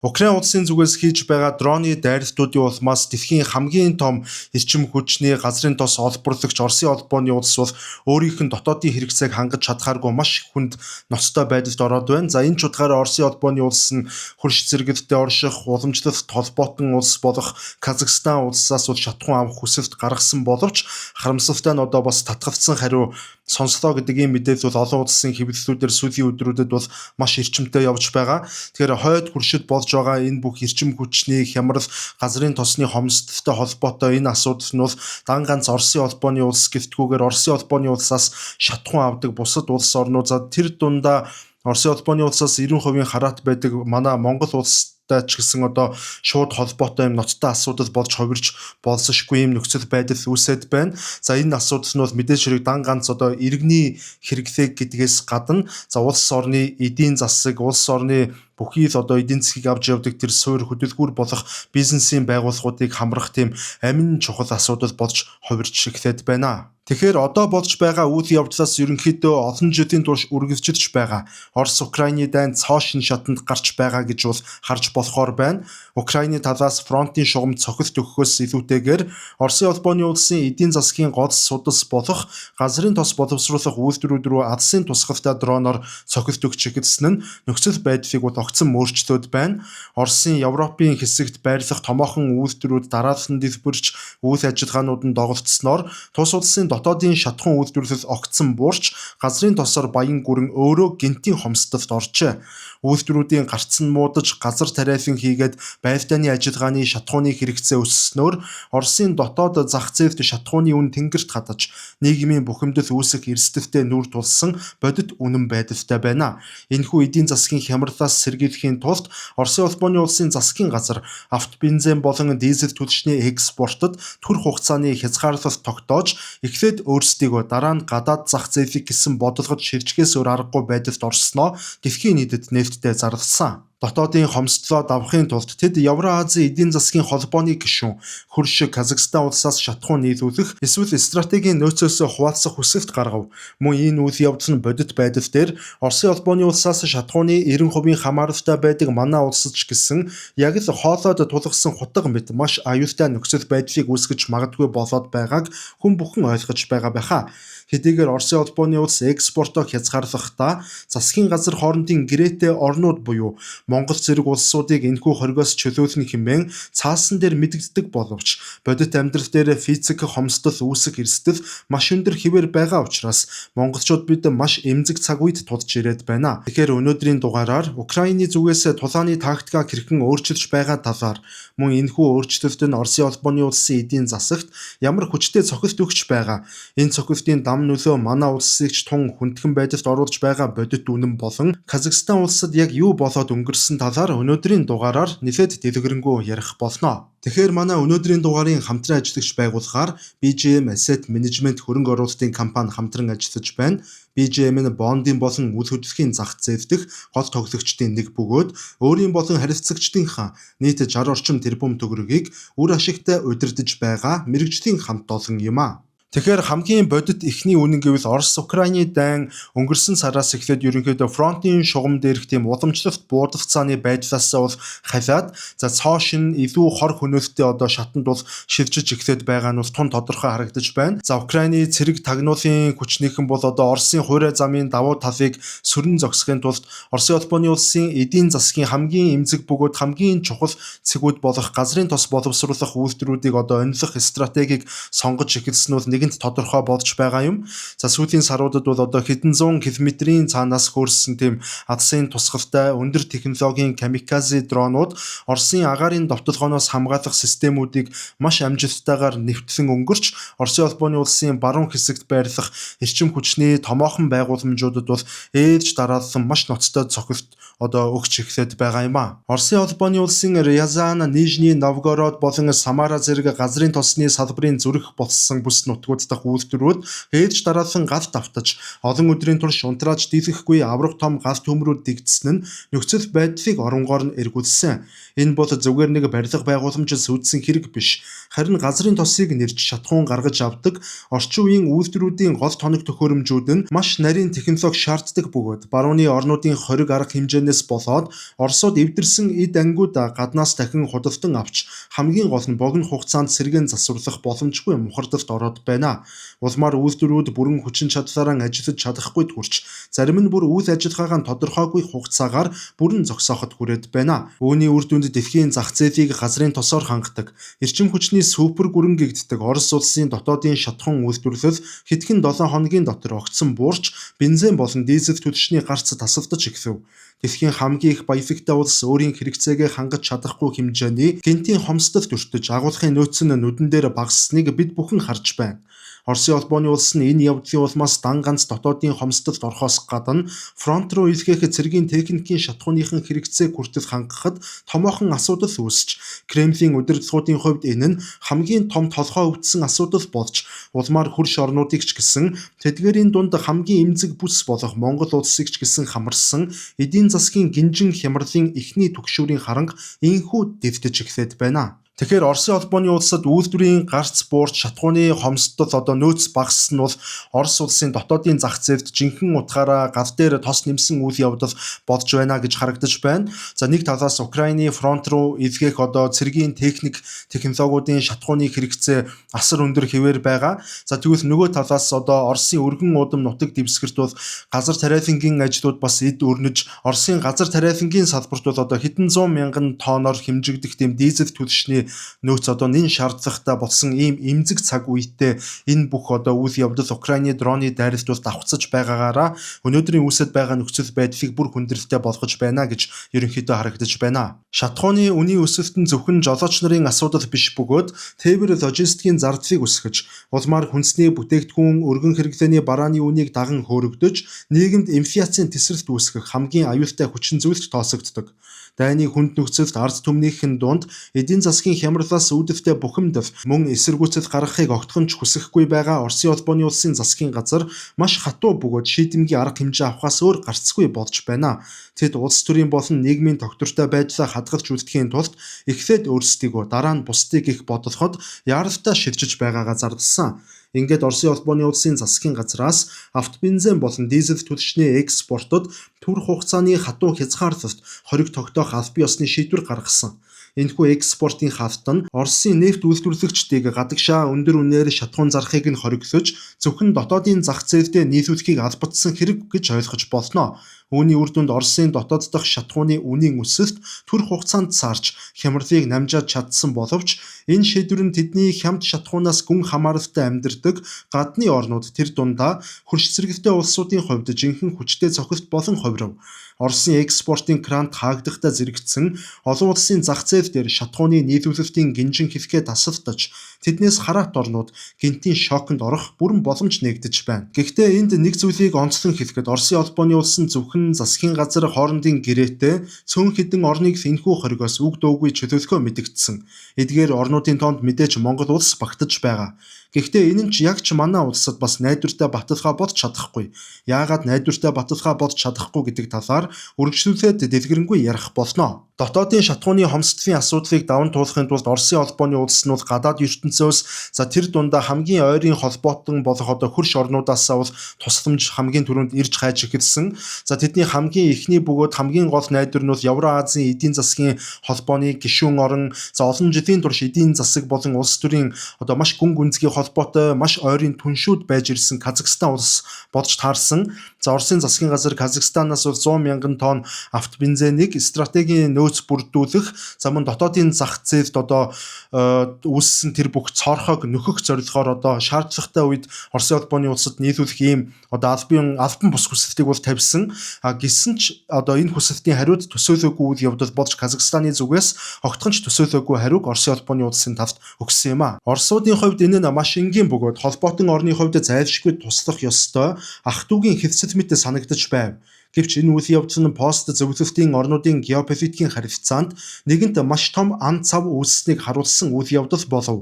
Украин улсын зүгээс хийж байгаа дроны дайралтуудын улмаас дэлхийн хамгийн том эрчим хүчний газрын тос олборлогч Оросын холбооны улс бол өөрийнх нь дотоодын хэрэгцээг хангаж чадхааргүй маш их хүнд ноцтой байдалд ороод байна. За энэ ч утгаараа Оросын холбооны улс нь хөрш зэрэгтэй орших, уламжлалт холбоотон улс болох Казахстан улсаас бол шатхуун авах хүсэлт гаргасан боловч харамсалтай нь одоо бас татгалцсан хариу сонслоо гэдэг ийм мэдээлэл бол олон улсын хэвлэлүүдээр сүүлийн өдрүүдэд бол маш эрчимтэй явж байгаа. Тэгэхээр хойд хуршид болж байгаа энэ бүх эрчим хүчний хямрал, газрын тосны хомсдолтой холбоотой энэ асуудал нь бол дан ганц Оросын холбооны улс гэлтгүүгээр Оросын холбооны улсаас шатхуун авдаг бусад улс орнууд за тэр дундаа Оросын холбооны улсаас 90% хараат байдаг манай Монгол улс ч гэсэн одоо шууд холбоотой юм ноцтой асуудал болж хувирч болсошгүй юм нөхцөл байдал үүсэт байна. За энэ асуудал нь бол мэдээж хэрэг дан ганц одоо иргэний хэрэглээ гэдгээс гадна за улс орны эдийн засаг, улс орны бүхий л одоо эдийн засгийг авч явдаг тэр суурь хөдөлгүүр болох бизнесийн байгууллагуудыг хамрах тийм амин чухал асуудал болж хувирч эхлэт байна. Тэгэхээр одоо болж байгаа үйл явдлаас ерөнхийдөө олон жилийн турш үргэлжилж байгаа Орос Украины дайн цоо шин шатанд гарч байгаа гэж бол харж болохоор байна. Украины талаас фронтын шугам цохилт өгөхөөс илүүтэйгээр Оросын холбооны улсын эдийн засгийн гол судас болох газрын тос боловсруулах үйлдвэрүүд рүү алсын тусгалтай дроноор цохилт өгч эхэлсэн нь нөхцөл байдлыг бол огцон өөрчлөөд байна. Оросын Европын хэсэгт байрлах томоохон үйлдвэрүүд дараалан дэлбэрч үйл ажиллагаанууд нь доголдсноор тус улсын дотоодын шатхуун үйлдвэрлэл огцсон буурч газрын тосоор баян гүрэн өөрөө гинтийн хомсдолд оржээ. Үйлдвэрүүдийн гарцсан муудаж газар тариалан хийгээд байлдааны ажиллагааны шатхууны хэрэгцээ өсснөөр Оросын дотоод зах зээлд шатхууны үн тэнгэрт хадаж нийгмийн бухимдал үүсэх эрсдэлтэй нүүр тулсан бодит үнэн байдалтай байна. Энэхүү эдийн засгийн хямралаас сэргийлэхийн тулд Оросын холбооны улсын засгийн газар авто бензин болон дизель түлшний экспортод түр хугацааны хязгаарлалт тогтоож эхлээд өөрсдийгөө дараа нь гадаад зах зээлийг гэсэн бодлогод шилжихээс өөр аргагүй байдалд орсноо дэлхийн нийтэд нээлттэй зарласан. Дотоодын хомсдлоо давахын тулд тэд Евразийн эдийн засгийн холбооны гишүүн хөрш Казахстан улсаас шатхуун нийлүүлэх эсвэл стратегийн нөөцөөс хуваалцах хүсэлт гаргав. Мөн энэ үйл явдал нь бодит байдал дээр Оросын холбооны улсаас шатхууны 90% хамааралтай байдаг манай улсч гэсэн яг л хоолойд тулгсан хутга мэт маш аюултай нөхцөл байдлыг үүсгэж магадгүй болоод байгааг хүн бүхэн ойлгож байгаа байхаа. Хэдийгээр Оросын холбооны улс экспортоо хязгаарлахдаа засгийн газар хоорондын гэрээтэй орнууд буюу Монгол зэрэг улсуудыг энэхүү хоригоос чөлөөлнө хэмээн цаасан дээр мэдэгддэг боловч бодит амьдрал дээр физик хомсдол үүсэх эрсдэл маш өндөр хэвээр байгаа учраас монголчууд бид маш эмзэг цаг үед тулж ирээд байна. Тэгэхээр өнөөдрийн дугаараар Украины зүгээс тулааны тактика хэрхэн өөрчилж байгаа талаар мөн энэхүү өөрчлөлт нь Оросын холбооны улсын эдийн засагт ямар хүчтэй цохилт өгч байгаа. Энэ цохилтын дам нөлөө манай улсыг ч тун хүндхэн байдалд оруулж байгаа бодит үнэн болон Казахстан улсад яг юу болоод өнгөрсөн талаар өнөөдрийн дугаараар нэлээд дэлгэрэнгүй ярих болно. Тэгэхээр манай өнөөдрийн дугаарын хамтран ажиллагч байгууллагаар BGM Asset Management хөрөнгө оруулалтын компани хамтран ажиллаж байна. BGM нь бондын болон үл хөдлөлийн зах зээл дэх гол тоглогчдын нэг бөгөөд өөрийн болон харилцагчдынхаа нийт 60 орчим тэрбум төгрөгийг үр ашигтай удирдах байгаа мэрэгжлийн хамт олон юм а. Тэгэхээр хамгийн бодит эхний үнэн гэвэл Орос Украины дайн өнгөрсөн сараас эхлээд ерөнхийдөө фронтын шугам дээрх тийм уламжлалт буудалт цааны байдлаас бол халиад за цоо шин илүү хор хөнөөлттэй одоо шатанд бол шилжиж эхлээд байгаа нь бол тун тодорхой харагдаж байна. За Украины цэрэг тагнуулын хүчнийхэн бол одоо Оросын хуурай замын давуу талыг сүрэн зогсохын тулд Оросын холбооны улсын эдийн засгийн хамгийн эмзэг бөгөөд хамгийн чухал цэгүүд болох газрын тос боловсруулах үйлдвэрүүдийг одоо онилох стратегийг сонгож эхэлсэн нь нэгэнт тодорхой болж байгаа юм. За сүүлийн саруудад бол одоо хэдэн зуун километрийн цаанаас хөрсөн тийм алсын тусгалтай өндөр технологийн камиказе дронууд Оросын агаарын довтолгооноос хамгаалах системүүдийг маш амжилттайгаар нэвтлэн өнгөрч Оросын холбооны улсын баруун хэсэгт байрлах эрчим хүчний томоохон байгууламжуудад бол ээлж дараалсан маш ноцтой цохилт одоо өгч эхлээд байгаа юм а. Оросын холбооны улсын Рязань, Нижний Новгород болон Самара зэрэг газрын тосны салбарын зүрх болсон бүс нутгууд ажилтгууд дахь үйлдвэрүүд ээж дараалан галт автаж олон өдрийн турш унтрааж дийлэхгүй аврах том галт төмрүүд дэгдсэн нь нөхцөл байдлыг оронгоор нь эргүүлсэн. Энэ бол зүгээр нэг барилга байгууламжид сүйдсэн хэрэг биш. Харин газрын тосыг нэрж шатхуун гаргаж авдаг орчин үеийн үйлдвэрүүдийн гол тоног төхөөрөмжүүд нь маш нарийн технологи шаарддаг бөгөөд барууны орнуудын хориг арга хэмжээнээс болоод Оросууд эвдэрсэн эд ангиуд гаднаас дахин худалдан авч хамгийн гол нь богино хугацаанд сэргээн засварлах боломжгүй мухардалд ороод байна. Улмаар үйлдвэрүүд бүрэн хүчин чадлаараа ажиллаж чадахгүй турч зарим нь бүр үйл ажиллагаагаа тодорхойгүй хугацаагаар бүрэн зогсооход хүрээд байна. Үүний үр дүнд дэлхийн зах зээлийг газрын тосоор хангадаг, эрчим хүчний супер гүрэн гэгддэг Орос улсын дотоодын шатхуун үйлдвэрлэл хэдхэн 7 хоногийн дотор огцсон буурч бензин болон дизель түлшний гарц тасалдаж эхлэв. Дэлхийн хамгийн их баялагтай улс өөрийн хэрэгцээгээ хангаж чадахгүй хэмжээний гэнтийн хомсдолд өртөж агуулгын нөөц нь нүдэн дээр багасныг бид бүхэн харж байна. Оросын холбооны улс нь энэ явдлын улмаас дан ганц дотоодын хомсдолд орохоос гадна фронт руу илгээх цэргийн техникийн шатхууныхан хэрэгцээг хүртэл хангахад томоохон асуудал үүсч Кремлийн удирдлагуудын хувьд энэ нь хамгийн том толгой өвдсөн асуудал болж улмаар хөрш орнуудыг ч гэсэн тэдгээрийн дунд хамгийн эмзэг бүс болох Монгол улсыг ч гэсэн хамарсан эдийн засгийн гинжин хямралын эхний түгшүүрийн харанга инхүү дэвтэж эхлээд байна. Тэгэхээр Оросын холбооны улсад үйлдвэрийн гарц буурч шатхууны хомсдол нөөц багассан нь бол Орос улсын дотоодын зах зээлд жинхэнэ утгаараа гал дээр тос нэмсэн үйл явдал болж байна гэж харагдаж байна. За нэг талаас Украины фронт руу илгээх цэргийн технологиудын шатхууны хэрэгцээ асар өндөр хэвээр байгаа. За тэгвэл нөгөө талаас Оросын өргөн удам нутаг дэвсгэрт бол газар тариалангийн ажлууд бас эд өрнөж Оросын газар тариалангийн салбарт бол хэдэн зуун мянган тонноор хэмжигдэх тэм дизель түлшний нөөц нэн шаардлагатай болсон ийм эмзэг цаг үедээ энэ бүх үйл явдал Украины дроны дайралтууд давхцаж байгаагаараа өнөөдрийн үүсэт байгаа нөхцөл байдлыг бүр хүндрэлтэй болгож байна гэж ерөнхийдөө харагдаж байна. Шатхууны үнийн өсөлт нь зөвхөн жолооч нарын асуудал биш бөгөөд тээвэр логистикийн зардлыг өсгөж, улмаар хүнсний бүтээгдэхүүн өргөн хэрэглээний барааны үнийг даган хөөрөгдөж, нийгэмд инфляцийн тэсрэлт үүсгэх хамгийн аюултай хүчин зүйлч тоосогддог. Дайны хүнд нөхцөлд ард түмнийхэн дунд эдийн засгийн хямралаас үүдэлтэй бухимдал мөн эсэргүүцэл гаргахыг огтхон ч хүсэхгүй байгаа Оросын холбооны улсын засгийн газар маш хатуу бөгөөд шийдэмгий арга хэмжээ авахаас өөр гарцгүй болж байна. Тэд улс төрийн болон нийгмийн тогтвортой байдлаа хадгалж үлдэхийн тулд эхлээд өөрсдийгөө дараа нь бусдыг их бодлоход яаралтай шилжиж байгаагаа зарласан. Ингээд Оросын холбооны улсын засгийн газраас автобензин болон дизель түлшний экспортод түр хугацааны хатуу хязгаарлалт хориг тогтоох аль бие усны шийдвэр гаргасан. Энэхүү экспортын хавт нь Оросын нефт үйлдвэрлэгчдийг гадагшаа өндөр үнээр шатхуун зарахыг нь хориглож зөвхөн дотоодын зах зээлдээ нийлүүлэхийг албадсан хэрэг гэж ойлгож болно. Үүний үр дүнд Оросын дотоод дахь шатхууны үнийн өсөлт түр хугацаанд саарч хямралыг намжаад чадсан боловч энэ шийдвэр нь тэдний хямд шатхуунаас гүн хамааралтай амьдардаг гадны орнууд тэр дундаа хөрш цэргэлтэй улсуудын хувьд жинхэнэ хүчтэй цохилт болон хувирав. Оросын экспортын крант хаагдахтай зэрэгцсэн олон улсын зах зээл дээр шатхууны нийлүүлэлтийн гинжин хэлхээ тасалдаж тэднээс хараат орнууд гинтийн шоконд орох бүрэн боломж нэгдэж байна. Гэхдээ энд нэг зүйлийг онцлон хэлэхэд Оросын холбооны улсын зөвхөн засгийн газар хоорондын гэрээтэй цөөн хэдэн орныг энэхүү хоригоос үг дуугүй чөлөөлөхөө мэдэгдсэн. Эдгээр орнуудын тоонд мэдээж Монгол улс багтаж байгаа. Гэхдээ энэ нь ч яг ч манай улсад бас найдвартай баталгаа болж чадахгүй. Яагаад найдвартай баталгаа болж чадахгүй гэдэг талаар үргэлжлүүлээд дэлгэрэнгүй ярих болно. Дотоодын шатхууны хомсдлын асуудлыг даван туулахын тулд Оросын холбооны улс нь гадаад ертөнцөөс тэр дундаа хамгийн ойрын холбоотон болох хөрш орнуудаасаа бол тусламж хамгийн түрүүнд ирж хайж эхэлсэн. Тэдний хамгийн эхний бөгөөд хамгийн гол найдвар нь бол Евразийн эдийн засгийн холбооны гишүүн орон олон жилийн турш эдийн засаг болон улс төрийн маш гүн гүнзгий холбоотой маш ойрын түншүүд байж ирсэн Казахстан улс болж таарсан. Оросын засгийн газар Казахстанаас бол 100 мянган тонн автобензинийг стратегийн нөөц бүрдүүлэх, мөн дотоодын зах зээлд үүссэн тэр бүх цорхойг нөхөх зорилгоор шаардлагатай үед Оросын холбооны улсад нийлүүлэх ийм албан бус хүсэлтийг бол тавьсан. Гэсэн ч энэ хүсэлтийн хариуд төсөөлөөгүй үйл явдал болж Казахстаны зүгээс огтхон ч төсөөлөөгүй хариуг Оросын холбооны улсын талд өгсөн юм а. Оросуудын хувьд энэ нь маш энгийн бөгөөд холбоотон орны хувьд зайлшгүй туслах ёстой ах トゥ угийн хэвсэл мэт санагдаж байв. Гэвч энэ үйл явдал нь пост зөвлөлтийн орнуудын геополитикийн харилцаанд нэгэнт маш том ан цав үүссэнийг харуулсан үйл явдал болов.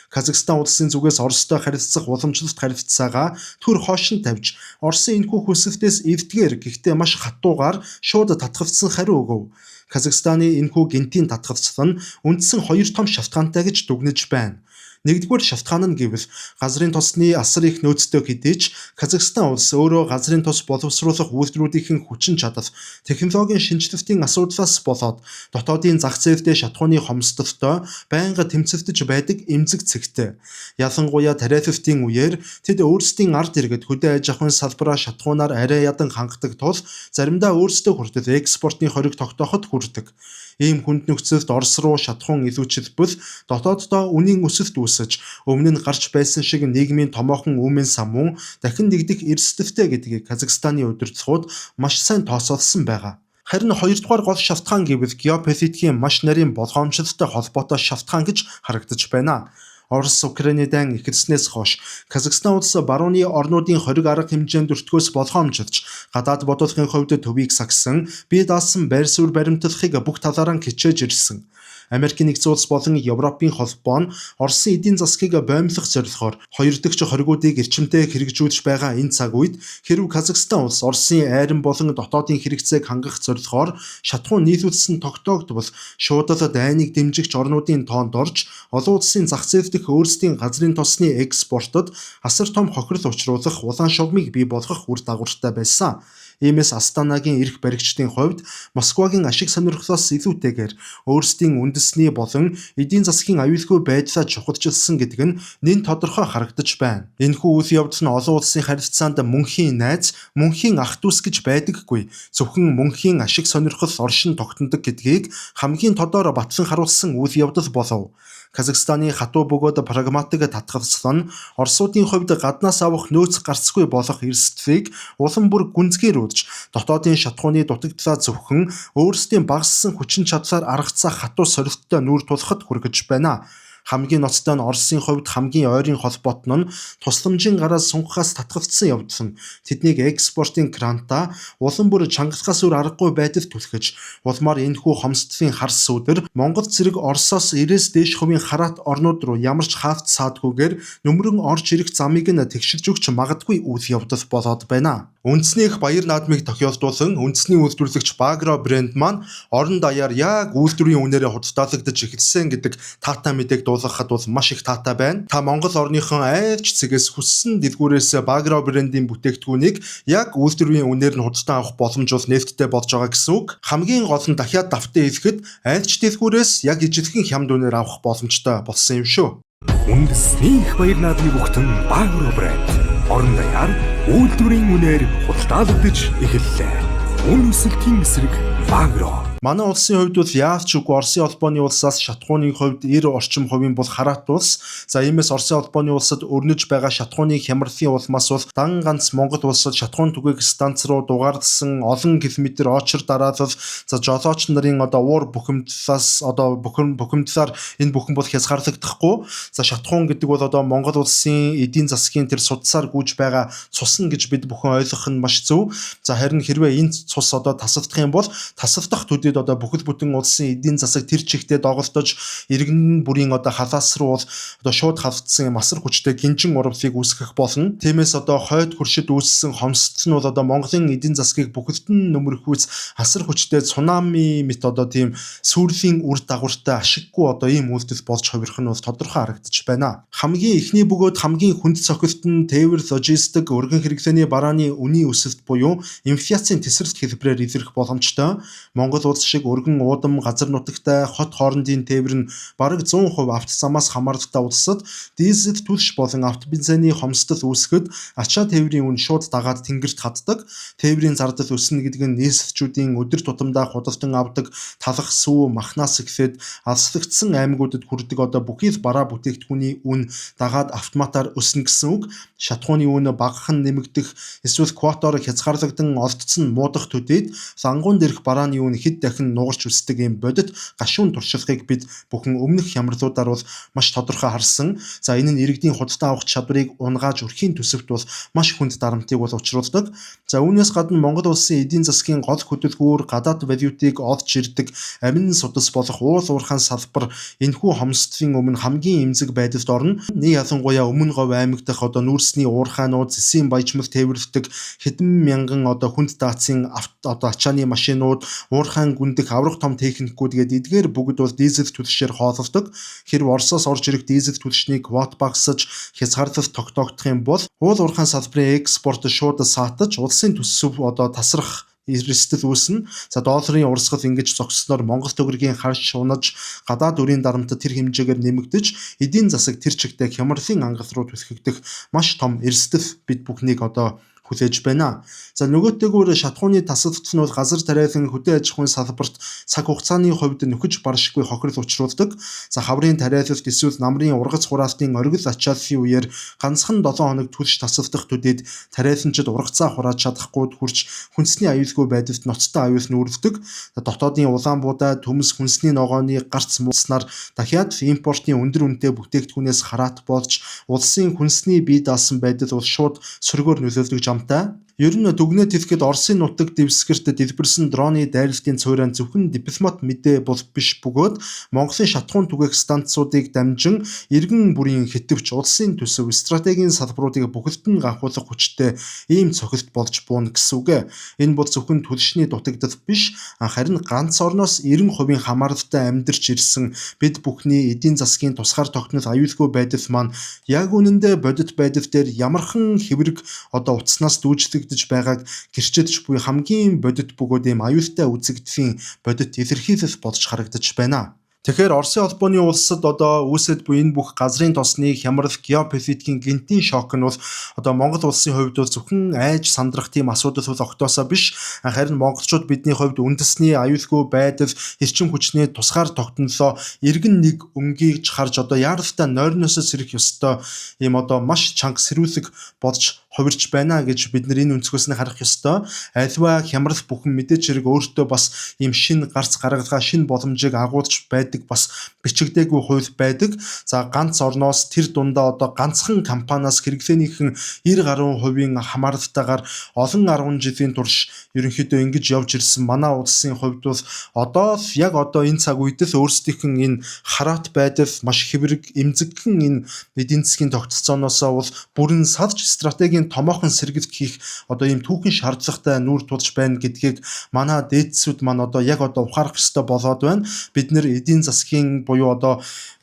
Казахстан улсын зүгээс Оростой харилцах уламжлалт харилцаагаа төр хойшин тавьж, Оросын энэхүү хүсэлтээс эвдгээр гэхдээ маш хатуугаар шууд татгалцсан хариу өгөв. Казахстаны энэхүү гинтийн татгалцал нь үндсэн хоёр том шалтгаантай гэж дүгнэж байна. Нэгдүгээр шалтгаан нь гэвэл газрын тосны асар их нөөцтэй хэдий ч Казахстан улс өөрөө газрын тос боловсруулах үйлдвэрүүдийн хүчин чадал, технологийн шинжилгээний асуудлаас болоод дотоодын зах зээлдээ шатхууны хомсдолтой байнга тэмцэлдэж байдаг эмзэг цэгтэй. Ялангуяа тариалалтын үеэр тэд өөрсдийн ард иргэд хөдөө аж ахуйн салбараа шатхуунаар арай ядан хангадаг тул заримдаа өөрсдөө хүртэл экспортын хориг тогтооход хүрдэг. Ийм хүнд нөхцөлд Орос руу шатхуун илүүчилбэл дотооддоо үнийн өсөлт үүсэж, өмнө нь гарч байсан шиг нийгмийн томоохон үмэн самун дахин нэгдэх эрсдэлтэй гэдгийг Казахстаны удирдлагууд маш сайн тооцоолсон байгаа. Харин хоёрдугаар гол шалтгаан гэвэл геополитикийн маш нарийн болгоомжлолтой холбоотой шалтгаан гэж харагдаж байна. Орос Украины дан эхэлснээс хойш Казахстан улс барууны орнуудын хориг арга хэмжээнд өртгөөс болгоомжилж, гадаад бодлогын хувьд төвийг сагсан, бие даасан байр суурь баримтлахыг бүх талаараа хичээж ирсэн. Америкийн нэгдсэн улс болон Европын холбоо нь Оросын эдийн засгийг боомлох зорилгоор хоёр дахь хоригуудыг эрчимтэй хэрэгжүүлж байгаа энэ цаг үед хэрв Казахстан улс Оросын айран болон дотоодын хэрэгцээг хангах зорилгоор шатхуун нийлүүлсэн тогтоогдвол шууд л дайныг дэмжигч орнуудын тоонд орж олон улсын зах зээл дэх өөрсдийн газрын тосны экспортод асар том хохирол учруулах улаан шугамыг бий болгох үр дагавартай байсан. Иймээс Астанагийн эрх баригчдын хувьд Москвагийн ашиг сонирхлоос илүүтэйгээр өөрсдийн үндэсний болон эдийн засгийн аюулгүй байдлаа чухалчилсан гэдэг нь нэн тодорхой харагдаж байна. Энэхүү үйл явдал нь олон улсын харилцаанд мөнхийн найз, мөнхийн ах дүүс гэж байдаггүй, зөвхөн мөнхийн ашиг сонирхол оршин тогтнодог гэдгийг хамгийн тодорхой батлан харуулсан үйл явдал болов. Казахстаны хатуу бөгөөд прагматик татгалзал нь Оросуудын хувьд гаднаас авах нөөц гарцгүй болох эрсдлийг улам бүр гүнзгийрүүлж, дотоодын шатхууны дутагдлаа зөвхөн өөрсдийн багассан хүчин чадлаар аргацах хатуу сорилттой нүүр тулахад хүргэж байна. Хамгийн ноцтой нь Оросын хувьд хамгийн ойрын холбоот нь тусламжийн гараас сунгахаас татгалцсан явдал нь тэднийг экспортын крантаа улам бүр чангалахаас өөр аргагүй байдалд түлхэж, улмаар энэхүү хомсдлын хар сүудэр Монгол зэрэг Оросоос 90-с дээш хувийн хараат орнууд руу ямар ч хаалт саадгүйгээр нөмрөн орж ирэх замыг нь тэгшилж өгч магадгүй үйл явдал болоод байна. Үндэснийх баяр наадмыг тохиолдуулан үндэсний үйлдвэрлэгч Багро брэнд маань орон даяар яг үйлдвэрийн үнээрээ худалдаалагдаж эхэлсэн гэдэг таатай мэдээг дуулгахад бол маш их таатай байна. Та Монгол орныхон айлч цэгээс хүссэн дэлгүүрээс Багро брэндийн бүтээгдэхүүнийг яг үйлдвэрийн үнээр нь худалдан авах боломж бол нээлттэй болж байгаа гэсэн үг. Хамгийн гол нь дахиад давтан хэлэхэд айлч дэлгүүрээс яг ижилхэн хямд үнээр авах боломжтой болсон юм шүү. Үндэснийх баяр наадмыг өгтөн Багро брэнд орон даяар үйлдвэрийн үнээр худалдаалагдаж эхэллээ. Үн өсөлтийн эсрэг Багро. Манай улсын хувьд бол яавч үгүй Оросын холбооны улсаас шатхууны хувьд 90 орчим хувийн бол хараат улс. За иймээс Оросын холбооны улсад өрнөж байгаа шатхууны хямралын улмаас бол дан ганц Монгол улсад шатхуун түгээх станц руу дугаарлсан олон километр очир дараалал жолооч нарын уур бухимдлаас бухимдлаар энэ бүхэн бол хязгаарлагдахгүй. За шатхуун гэдэг бол Монгол улсын эдийн засгийн тэр судсаар гүйж байгаа цус нь гэж бид бүхэн ойлгох нь маш зөв. За харин хэрвээ энэ цус тасалдах юм бол тасалдах төдий бүхэл бүтэн улсын эдийн засаг тэр чигтээ доголдож иргэн бүрийн халаас руу шууд халдсан масар хүчтэй гинжин урвалыг үүсгэх болно. Тиймээс хойд хөршид үүссэн хомсдол нь бол Монголын эдийн засгийг бүхэлдэн нөмөрхүүц асар хүчтэй цунами мэт тийм сүрлийн үр дагавартай ашиггүй ийм үйлдэл болж хувирах нь бол тодорхой харагдаж байна. Хамгийн эхний бөгөөд хамгийн хүнд цохилт нь тээвэр логистик өргөн хэрэглээний барааны үнийн өсөлт буюу инфляцийн тесрэлт хэлбэрээр илэрх боломжтой. Монгол улс шиг өргөн уудам газар нутагтай хот хоорондын тээвэр нь бараг 100% авто замаас хамааралтай улсад дизель түлш болон автобензины хомсдол үүсгэхэд ачаа тээврийн үн шууд дагаад тэнгэрт хаддаг. Тээврийн зардал өснө гэдэг нь нийслэлчүүдийн өдөр тутамдаа худалдан авдаг талах сүү махнаас эхлээд алслагдсан аймагуудад хүрдэг бүхий л бараа бүтээгдэхүүний үн дагаад автоматар өснө гэсэн үг. Шатхууны үн багах нь нэмэгдэх эсвэл квотоор хязгаарлагдан олдсон муудах төдийд лангуун дээрх барааны үн хэд дахин нугарч үсдэг ийм бодит гашуун туршлагыг бид бүхэн өмнөх хямралуудаар бол маш тодорхой харсан. За энэ нь иргэдийн худалдаа авах чадварыг унгааж өрхийн төсөвт бол маш хүнд дарамтыг бол учруулдаг. За үүнээс гадна Монгол улсын эдийн засгийн гол хөдөлгүүр гадаад валютыг олж ирдэг амин судас болох уул уурхайн салбар энэхүү хомсдын өмнө хамгийн эмзэг байдалд орно. Нэг ялангуяа Өмнө Говь аймаг дахь нүүрсний уурхайнууд, зэсийн баяжмал тээвэрлэдэг хэдэн мянган хүнд даацын ачааны машинууд, уурхайн гүндэх аврах том техникүүд гээд эдгээр бүгд бол дизель түлшээр хоололдог. Хэрв Оросоос орж ирэх дизель түлшний квот багасж хязгаарлалт тогтоогдох юм бол уул уурхайн салбарын экспорт шууд саатаж улсын төсөв тасрах эрсдэл үүснэ. За долларын урсгал ингэж зогссноор Монгол төгрөгийн харш унаж гадаад өрийн дарамтад тэр хэмжээгээр нэмэгдэж эдийн засаг тэр чигтээ хямралын ангал руу түлхэгдэх маш том эрсдэл бид бүхнийг хүлээж байна. За нөгөөтэйгүүр шатхууны тасалдт нь бол газар тариалан хөдөө аж ахуйн салбарт цаг хугацааны хувьд нөхөж баршгүй хохирол учруулдаг. За хаврын тариалалт эсвэл намрын ургац хураалтын оргил ачааллын үеэр ганцхан 7 хоног түлш тасалдах төдийд тариаланчид ургацаа хурааж чадахгүй хурж хүнсний аюулгүй байдалд ноцтой аюул нүүрэлдэг. Дотоодын улаан буудаа төмс хүнсний ногооны гарц мууснаар дахиад импортын өндөр үнэтэй бүтээгдэхүүнээс хараат болж улсын хүнсний бие даасан байдал бол шууд сөргөөр нөлөөлдөг. Ер нь дүгнэлт хэлэхэд Оросын нутаг дэвсгэрт дэлбэрсэн дроны дайралтын цөөрөн зөвхөн дипломат мэдээ бол биш бөгөөд Монголын шатхуун түгээх станцуудыг дамжин иргэн бүрийн хэтвч улсын төсөв стратегийн салбаруудыг бүгд нь ганхуулах хүчтэй ийм цохилт болж буuna гэсэн үг. Энэ бол зөвхөн түлшний дутагдал биш, харин ганц орноос 90% хамааралтай амьдарч ирсэн бид бүхний эдийн засгийн тусгаар тогтнол аюулгүй байдал маань яг үнэндээ бодит байдал дээр ямархан хэврэг утаснаас дүүжлэгдэж байгааг гэрчилж буй хамгийн бодит бөгөөд ийм аюултай үзэгдэлийн бодит илэрхийлэл болж харагдаж байна. Тэгэхээр Оросын холбооны улсад үүсэт буй энэ бүх газрын тосны хямрал геополитикийн гинтийн шок нь бол Монгол улсын хувьд бол зөвхөн айж сандрах тийм асуудал бол огтоосоо биш, харин монголчууд бидний хувьд үндэсний аюулгүй байдал, эрчим хүчний тусгаар тогтнолоо иргэн нэг өнгийг харж яаралтай нойрноос сэрэх ёстой ийм маш чанга сэрүүлэг болж хувирч байна гэж бид энэ өнцгөөс нь харах ёстой. Альва хямрал бүхэн мэдээж хэрэг өөртөө бас ийм шин гарц гаргалгаа, шин боломжийг агуулж байдаг бас бичигдээгүй хууль байдаг. За ганц орноос тэр дундаа ганцхан компаниас хэрэглээнийхэн 90% хамааралтайгаар олон 10 жилийн турш ерөнхийдөө ингэж явж ирсэн манай улсын хувьд бол яг энэ цаг үед л өөрсдийнхэн энэ хараат байдал маш хэврэг эмзэгхэн энэ эдийн засгийн тогтолцооноос бол бүрэн салж стратегийн томоохон сэргэлт хийх ийм түүхэн шаардлагатай нүүр тулж байна гэдгийг манай дээдсүүд маань яг ухаарах ёстой болоод байна. Бид нэр эдийн засгийн буюу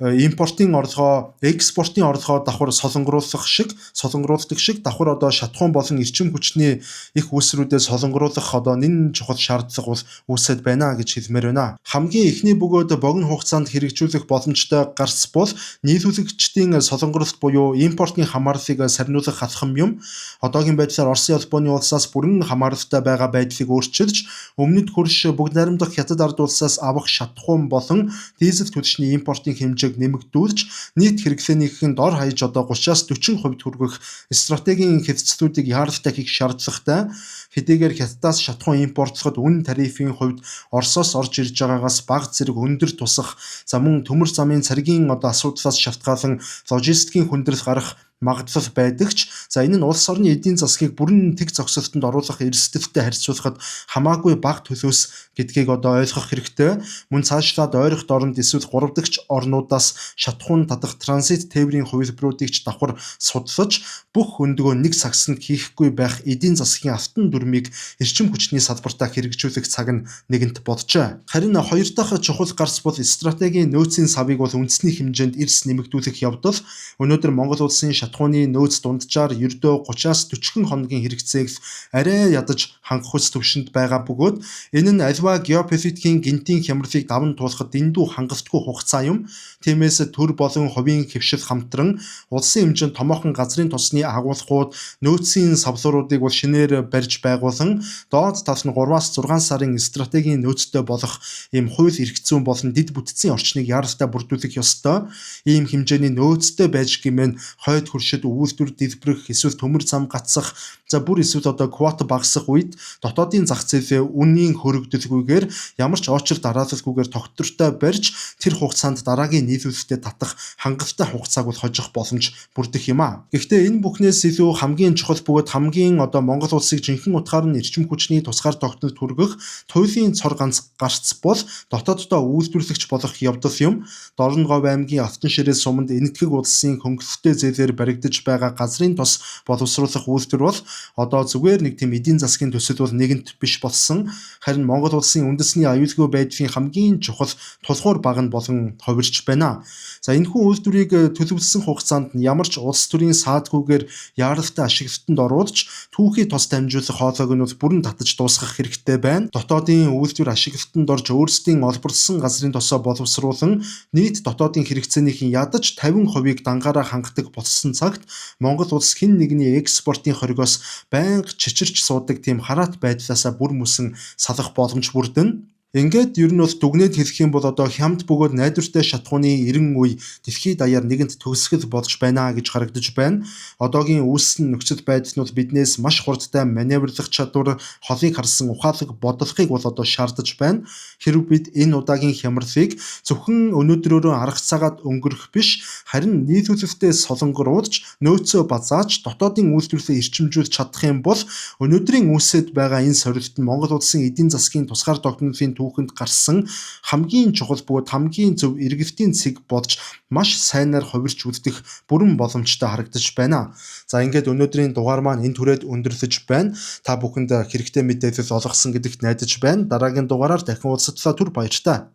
импортын орлогоо, экспортын орлогоо давхар солонгоруулдаг шиг давхар шатхуун болон эрчим хүчний их үүсрүүдээ солонгоруулах нэн чухал шаардлага бол үүсэт байна гэж хэлмээр байна. Хамгийн эхний бөгөөд богино хугацаанд хэрэгжүүлэх боломжтой гарц бол нийлүүлэгчдийн солонгорлолт буюу импортын хамаарлыг сарниулах алхам юм. Одоогийн байдлаар Оросын холбооны улсаас бүрэн хамааралтай байгаа байдлыг өөрчилж өмнөд хөрш бүгд найрамдах хятад ард улсаас авах шатхуун болон дизель түлшний импортын хэмжээг нэмэгдүүлж нийт хэрэглээнийхэн дор хаяж 30-аас 40% хүргэх стратегийн хэвцлүүдийг яаралтай хийх шаардлагатай. Хэдийгээр хятадаас шатхуун импортлоход үнэ тарифын хувьд Оросоос орж ирж байгаагаас бага зэрэг өндөр тусах, мөн төмөр замын царгийн асуудлаас шалтгаалan логистикийн хүндрэл гарах магадлал байдаг ч энэ нь улс орны эдийн засгийг бүрэн тэг зогсолтод оруулах эрсдэлтэй харьцуулахад хамаагүй бага төлөөс гэдгийг ойлгох хэрэгтэй. Мөн цаашлаад ойрох дорнд эсвэл 3 дахь орнуудаас шатхуун татах транзит тээврийн хувилбаруудыг ч давхар судлаж бүх өндгөө нэг сагсанд хийхгүй байх эдийн засгийн алтан дүрмийг эрчим хүчний салбартаа хэрэгжүүлэх цаг нь нэгэнт боджээ. Харин хоёр дахь чухал гарц бол стратегийн нөөцийн савыг бол үндэсний хэмжээнд эрс нэмэгдүүлэх явдал. Өнөөдөр Монгол улсын шатхууны нөөц дунджаар ердөө 30-аас 40 хоногийн хэрэгцээг арай ядаж хангах хүс төвшөнд байгаа бөгөөд энэ нь альва геополитикийн гинтийн хямралыг даван туулахад дэндүү хангалтгүй хугацаа юм. Тиймээс төр болон хувийн хэвшил хамтран улсын хэмжээнд томоохон газрын тосны агуулгууд нөөцийн савлууруудыг бол шинээр барьж байгуулан доод талд нь 3-аас 6 сарын стратегийн нөөцтэй болох ийм хууль эрх зүйн болон дэд бүтцийн орчныг яаралтай бүрдүүлэх ёстой. Ийм хэмжээний нөөцтэй байж гэмээр хойд хөршид өвөлдөр дэлбэрэх эсвэл төмөр зам гацах За бүр эсвэл одоо квота багасах үед дотоодын зах зээлээ үнийн хөрөгдөлгүйгээр ямар ч очир дараалалгүйгээр тогтвортой барьж тэр хугацаанд дараагийн нийлүүлэлтэд татах хангалттай хугацааг бол хожих боломж бүрдэх юм аа. Гэхдээ энэ бүхнээс илүү хамгийн чухал бөгөөд хамгийн одоо Монгол улсыг жинхэнэ утгаар нь эрчим хүчний тусгаар тогтнолд хүргэх туйлын цор ганц гарц бол дотооддоо үйлдвэрлэгч болох явдал юм. Дорноговь аймгийн Алтан ширээ суманд энэтхэг улсын хөнгөлөлттэй зээлээр баригдаж байгаа газрын тос боловсруулах үйлдвэр бол одоо зүгээр нэг тийм эдийн засгийн төсөл бол нэгэнт биш болсон. Харин Монгол улсын үндэсний аюулгүй байдлын хамгийн чухал тулгуур баг нь болон хувирч байна. За энэхүү үйлдвэрийг төлөвлөсөн хугацаанд нь ямар ч улс төрийн саадгүйгээр яаралтай ашиглалтанд оруулж түүхий тос дамжуулах хоолойг нь бүрэн татаж дуусгах хэрэгтэй байна. Дотоодын үйлдвэр ашиглалтанд орж өөрсдийн олборлсон газрын тосоо боловсруулан нийт дотоодын хэрэгцээнийхин ядаж 50%-ийг дангаараа хангадаг болсон цагт Монгол улс хэн нэгний экспортын хоригоос байнга чичирч суудаг тийм хараат байдлаасаа бүр мөсөн салах боломж бүрдэнэ. Ингээд ер нь бол дүгнээд хэлэх юм бол одоо хямд бөгөөд найдвартай шатхууны 90 үе дэлхийд даяар нэгэнт төгсгөл болж байна гэж харагдаж байна. Одоогийн үүссэн нөхцөл байдал нь бол биднээс маш хурдтай маневрлах чадвар, холыг харсан ухаалаг бодлогыг бол одоо шаардаж байна. Хэрв бид энэ удаагийн хямралыг зөвхөн өнөөдрөөрөө арга цагаад өнгөрөх биш, харин нийлүүлэлтээ солонгоруулж, нөөцөө базааж, дотоодын үйлдвэрлэлээ эрчимжүүлж чадах юм бол өнөөдрийн үүсэт байгаа энэ сорилт нь Монгол улсын эдийн засгийн тусгаар тогтнолын түүхэнд гарсан хамгийн чухал бөгөөд хамгийн зөв эргэлтийн цэг болж маш сайнаар хувирч үлдэх бүрэн боломжтой харагдаж байна. За ингээд өнөөдрийн дугаар маань энэ түрээд өндөрлөж байна. Та бүхэнд хэрэгтэй мэдээлэл олгосон гэдэгт найдаж байна. Дараагийн дугаараар дахин уулзтлаа түр баяртай.